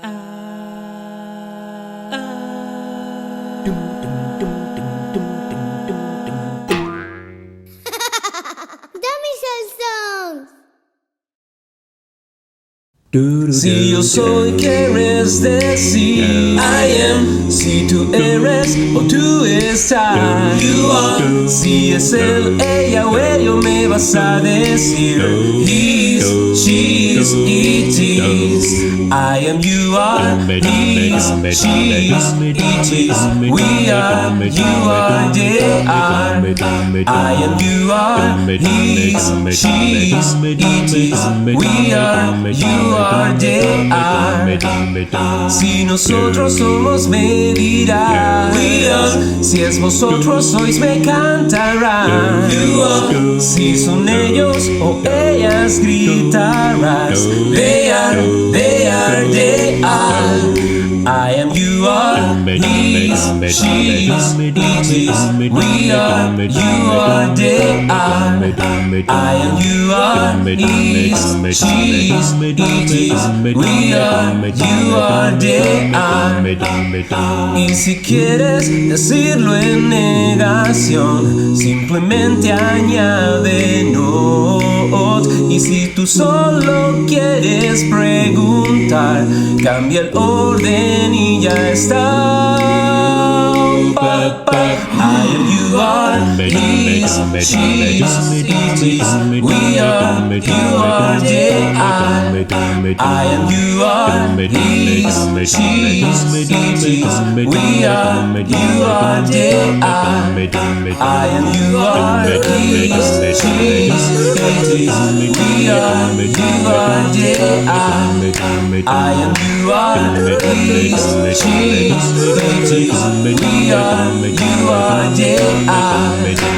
Domisol songs. Si yo soy, quieres decir I am. Si tú eres o tú estás, you are. Si es él, ella o ello, me vas a decir he's, she's, it is. I am, you are. He's, she's, it is. We are, you are, they are. I am, you are. He's, she's, it is. We are, you are, they are. Si nosotros somos, me dirá. Si es vosotros sois, me cantarán. Si son ellos o ellas, gritarás. They are, they are, they are. I am, you are. He's, she's, it is. We are, you are, they are. I am, you are. He's, she's, it is. We are, you are, they are. Y si quieres decirlo en negación, simplemente añade not. Y si tú solo quieres preguntar, cambia el orden y ya está. I am, you are. He's, she's, it is. We are, you are, they are. I am, you are. He's, she's, it is. We are, you are, they are. I am, you are. He's, she's, it is. We are, you are, they are. I am, you are. He's, she's, it is. We are, you are, they are.